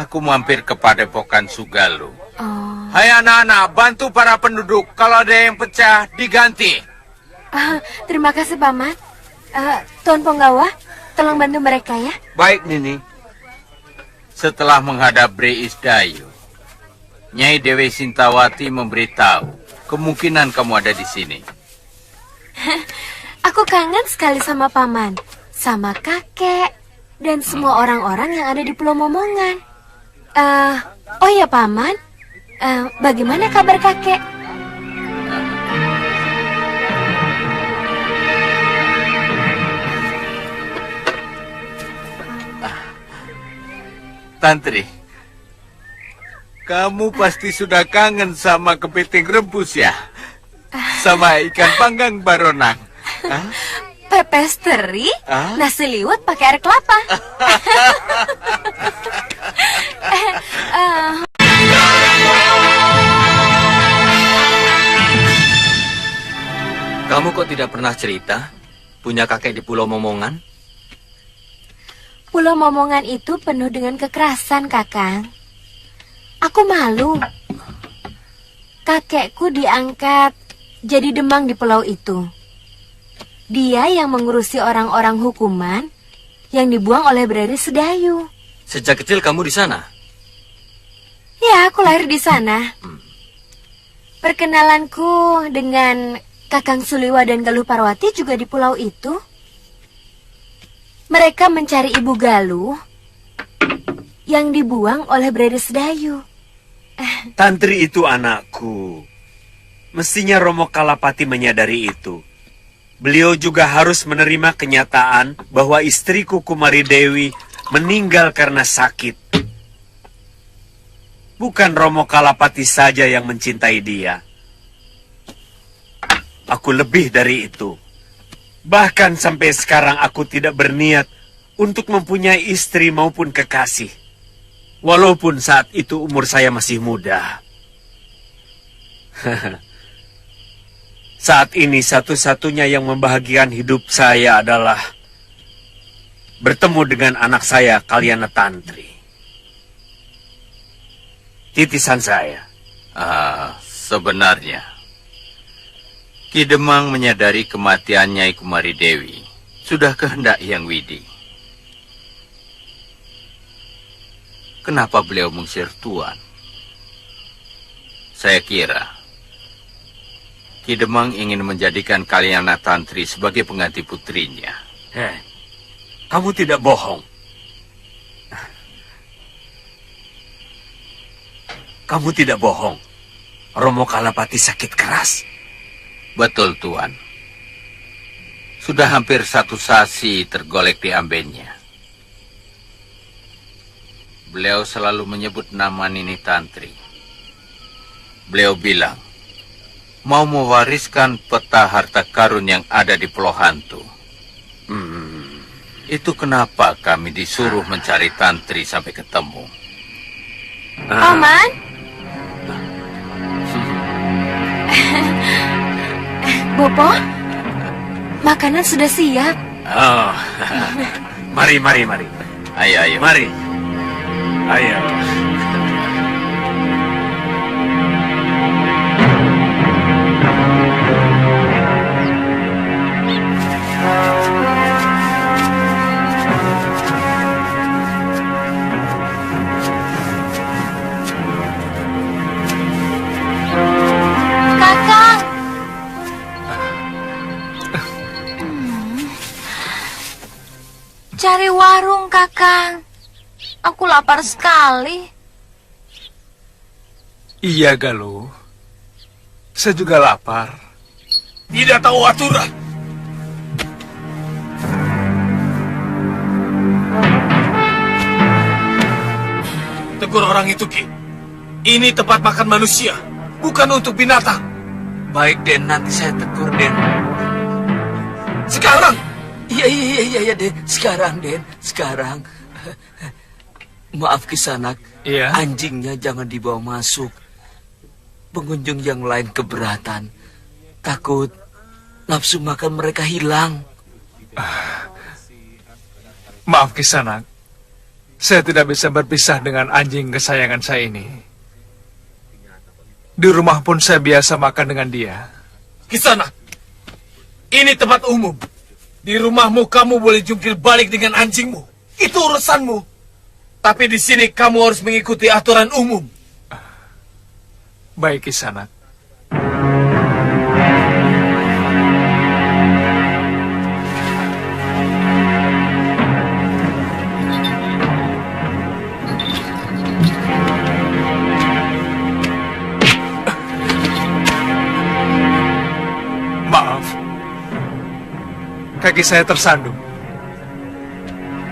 Aku mampir ke Padepokan Sugalu. Oh. Hai anak-anak, bantu para penduduk. Kalau ada yang pecah, diganti. Terima kasih, Paman. Tuan Penggawa, tolong bantu mereka ya. Baik, Nini. Setelah menghadap Bre Isdayu, Nyai Dewi Sintawati memberitahu kemungkinan kamu ada di sini. Aku kangen sekali sama Paman, sama kakek, dan semua orang-orang yang ada di Pulau Momongan. Oh ya, Paman, bagaimana kabar kakek? Tantri, kamu pasti sudah kangen sama kepiting rebus ya? Sama ikan panggang baronang. Pepes teri, nasi liwet pakai air kelapa. Kamu kok tidak pernah cerita punya kakek di Pulau Momongan? Pulau Momongan itu penuh dengan kekerasan, Kakang. Aku malu. Kakekku diangkat jadi demang di pulau itu. Dia yang mengurusi orang-orang hukuman yang dibuang oleh Breri Sedayu. Sejak kecil kamu di sana? Ya, aku lahir di sana. Perkenalanku dengan Kakang Suliwa dan Galuh Parwati juga di pulau itu. Mereka mencari Ibu Galuh yang dibuang oleh Breri Sedayu. Tantri itu anakku. Mestinya Romo Kalapati menyadari itu. Beliau juga harus menerima kenyataan bahwa istriku Kumari Dewi meninggal karena sakit. Bukan Romo Kalapati saja yang mencintai dia. Aku lebih dari itu. Bahkan sampai sekarang aku tidak berniat untuk mempunyai istri maupun kekasih. Walaupun saat itu umur saya masih muda. Saat ini satu-satunya yang membahagiakan hidup saya adalah bertemu dengan anak saya, Kalyana Tantri. Titisan saya. Sebenarnya Ki Demang menyadari kematian Nyai Kumari Dewi sudah kehendak Hyang Widi. Kenapa beliau mengusir Tuan? Saya kira Ki Demang ingin menjadikan Kalyana Tantri sebagai pengganti putrinya. Kamu tidak bohong. Kamu tidak bohong. Romo Kalapati sakit keras. Betul, Tuan. Sudah hampir 1 sasi tergolek di ambennya. Beliau selalu menyebut nama Nini Tantri. Beliau bilang, mau mewariskan peta harta karun yang ada di Pulau Hantu. Itu kenapa kami disuruh mencari Tantri sampai ketemu. Paman? Bopo, makanan sudah siap. Oh, mari. Ayo. Mari. Ayo. cari warung, Kakang. Aku lapar sekali. Iya, Galuh. Saya juga lapar. Tidak tahu aturan. Tegur orang itu, Ki. Ini tempat makan manusia, bukan untuk binatang. Baik, Den. Nanti saya tegur, Den. Sekarang! Iya, Den. Sekarang, Den. Sekarang. Maaf, Kisanak. Iya. Anjingnya jangan dibawa masuk. Pengunjung yang lain keberatan. Takut nafsu makan mereka hilang. Maaf, Kisanak. Saya tidak bisa berpisah dengan anjing kesayangan saya ini. Di rumah pun saya biasa makan dengan dia. Kisanak, ini tempat umum. Di rumahmu kamu boleh jungkir balik dengan anjingmu. Itu urusanmu. Tapi di sini kamu harus mengikuti aturan umum. Baik, Kisanak. Maaf. Kaki saya tersandung.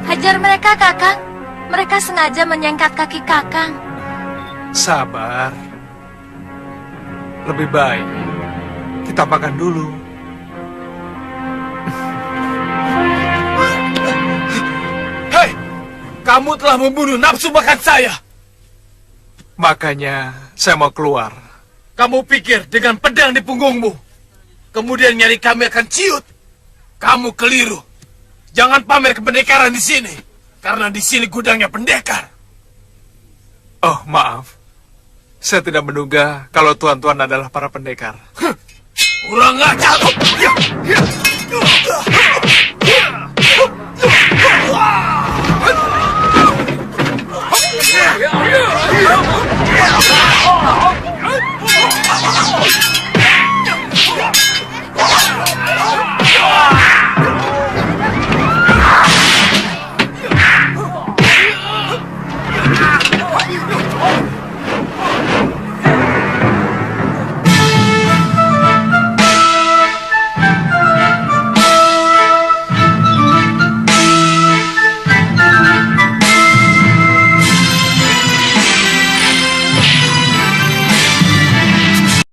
Hajar mereka, Kakang. Mereka sengaja menyengkat kaki Kakang. Sabar. Lebih baik kita makan dulu. Hei, kamu telah membunuh nafsu makan saya. Makanya saya mau keluar. Kamu pikir dengan pedang di punggungmu, kemudian nyali kami akan ciut? Kamu keliru. Jangan pamer kependekaran di sini, karena di sini gudangnya pendekar. Oh, maaf. Saya tidak menduga kalau tuan-tuan adalah para pendekar. Kurang ajar.